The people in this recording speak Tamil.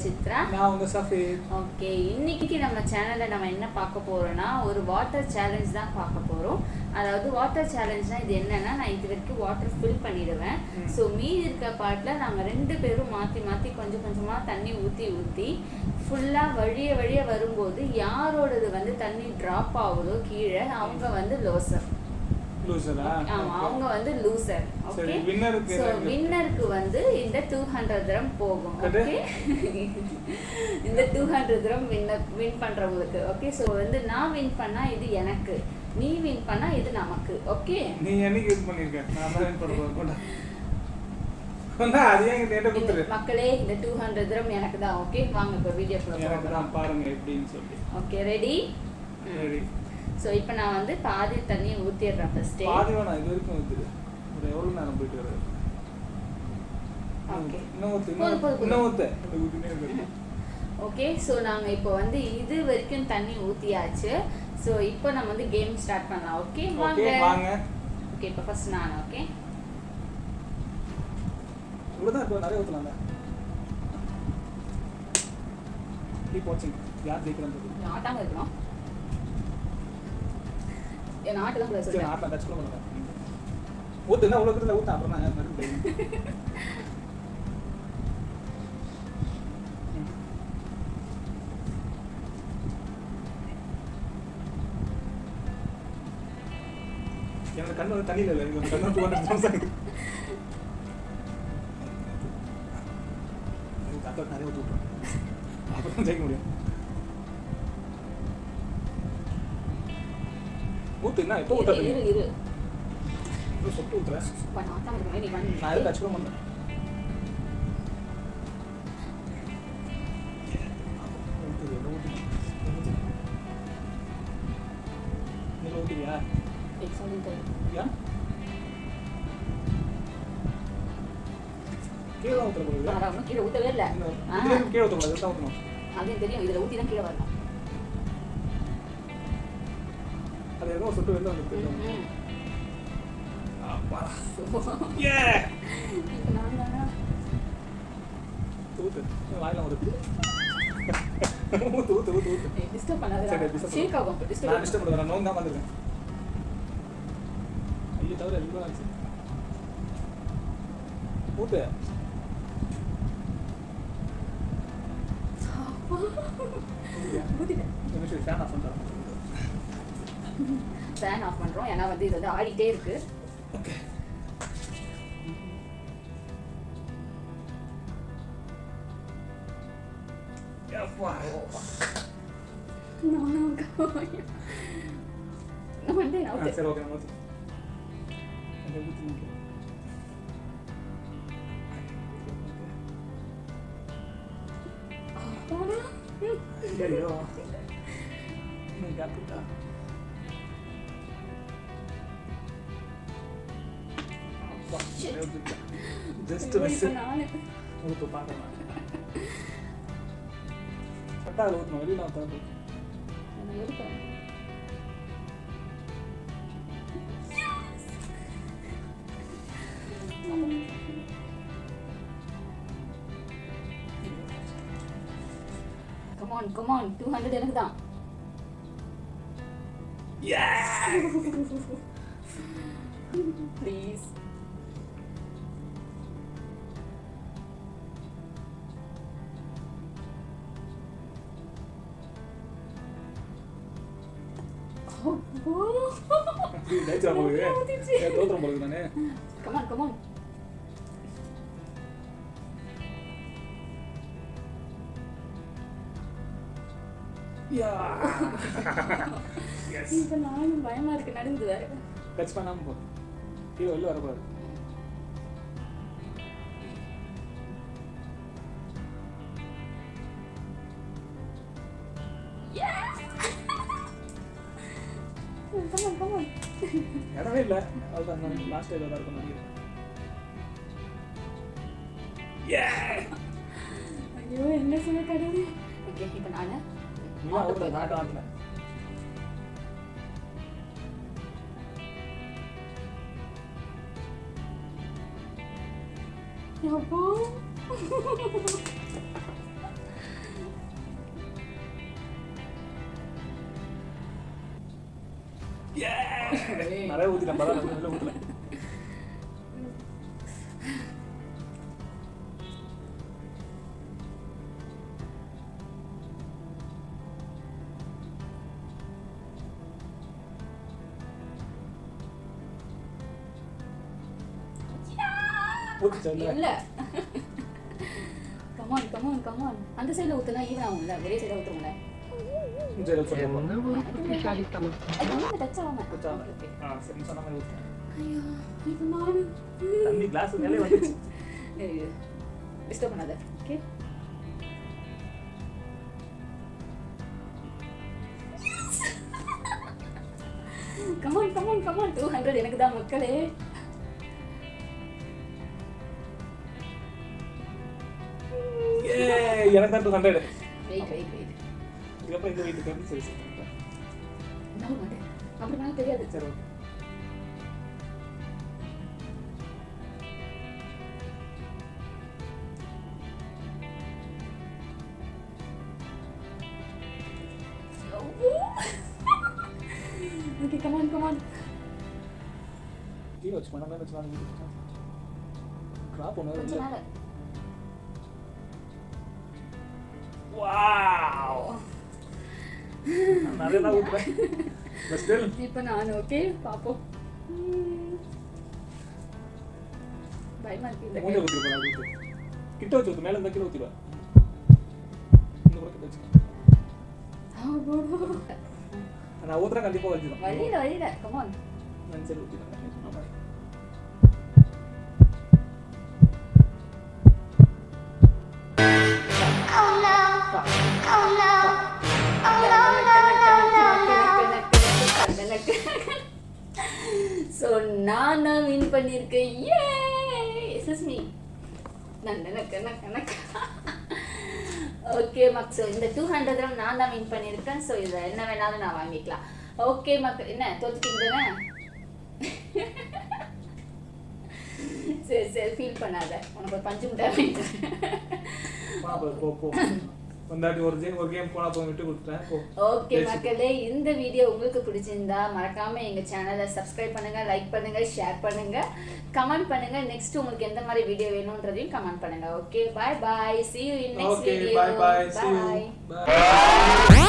சித்ரா. நான் உங்க சஃபீர். ஓகே, இன்னைக்கு நம்ம சேனல்ல நம்ம என்ன பார்க்க போறோம்னா ஒரு வாட்டர் சேலஞ்ச் தான் பார்க்க போறோம். அதாவது வாட்டர் சேலஞ்ச்னா இது என்னன்னா, நான் இது வரைக்கும் வாட்டர் ஃபில் பண்ணிடுவேன். ஸோ மீதி இருக்க பார்ட்ல நாங்கள் 2 பேரும் மாற்றி மாற்றி கொஞ்சம் கொஞ்சமாக தண்ணி ஊற்றி ஃபுல்லாக வழிய வரும்போது யாரோடது வந்து தண்ணி ட்ராப் ஆகுதோ கீழே அவங்க வந்து லோசர். ஆமா, அவங்க வந்து லூசர். ஓகே, சோ வின்னருக்கு வந்து இந்த 200 dirham போகும். ஓகே, இந்த 200 dirham வின் பண்றவங்களுக்கு. ஓகே, சோ வந்து நான் வின் பண்ணா இது எனக்கு, நீ வின் பண்ணா இது நமக்கு. ஓகே, நீ என்னைக்கு வின் பண்ணிருக்க? நான் தான் வின் பண்ணுவேன். கொண்டா அதே நேரே குத்துரு. மக்களே, இந்த 200 dirham எனக்கு தான். ஓகே, வாங்க இப்ப வீடியோக்குள்ள போலாம். எனக்கு தான் பாருங்க எப்படின்னு சொல்லி. Okay, ready? ரெடி. சோ இப்போ நான் வந்து பாதி தண்ணி ஊத்திடுறேன் ஃபர்ஸ்ட். பாதி வேணாம், இது வரைக்கும் ஊத்துது. ஒரு எவ்வளவு நேரம் போயிட்டு வர? ஓகே, இன்னும் ஊத்து. ஓகே, சோ நாங்க இப்போ வந்து இது வரைக்கும் தண்ணி ஊத்தியாச்சு. சோ இப்போ நம்ம வந்து கேம் ஸ்டார்ட் பண்ணலாம். ஓகே வாங்க. ஓகே, இப்போ ஃபர்ஸ்ட் நான். ஓகே, இவ்வளவுதான் இப்போ நிறைய ஊத்தலாம்ல. கீப் வாட்சிங். யார் ஜெயிக்கிறாங்க? நாட்டாங்க இருக்கணும். ஏன் நாட்டு தான் பேசுறேன். சரி, நாட்டை டச் பண்ண மாட்டேன். ஊத்துனா அவ்வளவு கிட்ட ஊத்த அப்புறம் நான் மறுபடியும் எனக்கு கண்ணு வந்து தண்ணியில் இல்லை, எனக்கு கண்ணு 200 grams ஆகுது. தாத்தா நிறைய ஊற்றி விட்டுறோம், அப்புறம் ஜெயிக்க முடியும். ஊத்து என்ன இப்போ ஊத்த இரு சொட்டு ஊத்துறேன். நாட்டாங்க இருக்கணும். நீ பண்ணு. நான் டச் பண்ண மாட்டேன். கீழே ஊத்தவே இல்லை. கீழே ஊற்றக்கூடாது, அதையும் தெரியும். இதுல ஊத்தி தான் கீழே வரணும். அது ஏதோ சொட்டு வெளில வந்து வாயில ஊத்து. டிஸ்டர்ப் பண்ணாத. ஷேக் ஆகும். நான் டிஸ்டர்ப் பண்ணுறேன். நோங்க தான் வந்துருக்கேன். ஐயோ தவிர எல்லாம் ஆச்சு. ஊத்து. ஃபேன் ஆஃப் பண்ணுறேன். ஃபேன் ஆஃப் பண்றோம், ஏன்னா வந்து இது வந்து ஆடிட்டே இருக்கு. ஓகே, யப்பா நான் வந்து நான் சரி ஓகே நான் ஐயோ நீ காப்பிட்டா. Just miss. ஊத்து பார்க்கலாம். பட்டால ஊத்தணும், வெளியில ஊத்தாது. நான் எடுப்பேன். Come on 200 எனக்கு தான். Please. டைச்சா போகுது. தோத்துறோம் போகுது நானே. Come on. Yes. இப்போ நானும் பயமா இருக்கு, நடுங்குது வேற. டச் பண்ணாம போ. கீழே வெளில வரக்கூடாது. Come on. இடமே இல்லை, அதுதான் லாஸ்ட் டைம் தான் இருக்கும் நினைக்கிறேன். ஐயோ என்ன சொல்ல கடவுளே. ஓகே, இப்போ நானு நாட்டு நிறைய ஊத்திட்டேன் பரவாயில்ல ஊத்தல. இல்ல கமான் அந்த சைடுல ஊத்துனா ஈவன் ஆகும்ல, ஒரே சைடுல ஊத்துறோம்ல. டச் ஆகாம. சரி சொன்ன மாதிரி ஊத்து. ஐயோ இப்போ நானு தண்ணி கிளாஸ் மேலே வந்துச்சு. டிஸ்டர்ப் பண்ணாத. ஓகே கமான் 200 எனக்கு தான் மக்களே. எனக்கு தான் 200. வெயிட் இதுக்கப்புறம் இந்த வெயிட் கம்மி சரி சரி. நான் மாட்டேன் அப்படி மேலே தெரியாது. சரி ஓகே கமான் கீழே வச்சு மேலே வச்சு வாங்க. கிராப் ஒன்று கொஞ்சம் மேலே. வாவ் நிறைய தான் ஊத்துறேன். பட் ஸ்டில் இப்போ நான் ஓகே பாப்போம். பயமா இருக்கு. மூணு ஊத்தி போலாம் ஊத்து. கிட்ட வச்சு ஊத்து, மேல இருந்தா கீழ ஊத்திடுவா. இந்த பக்கம் வச்சு. நான் ஊத்துறேன் கண்டிப்பா வச்சிடும். வழியில கமான். நான் சரி ஊத்திடுறேன். So நான் வின் பண்ணிருக்கேன். யே எஸ்எஸ் மீ நக்க ஓகே மக். ஸோ இந்த 200 நான் தான் வின் பண்ணியிருக்கேன். ஸோ இதில் என்ன வேணாலும் நான் வாங்கிக்கலாம். ஓகே மக்கள், என்ன தோத்துட்டீங்க தானே? சரி ஃபீல் பண்ணாத, உனக்கு ஒரு பஞ்சு முட்டை போ வந்தாடி ஒரு கேம் போனா போய் விட்டு கொடுத்துட்டேன். ஓகே மக்களே, இந்த வீடியோ உங்களுக்கு பிடிச்சிருந்தா மறக்காம எங்க சேனலை சப்ஸ்கிரைப் பண்ணுங்க, லைக் பண்ணுங்க, ஷேர் பண்ணுங்க, கமெண்ட் பண்ணுங்க. நெக்ஸ்ட் உங்களுக்கு எந்த மாதிரி வீடியோ வேணும்ன்றதையும் கமெண்ட் பண்ணுங்க. Okay bye see you in next video. Bye. See you. Bye.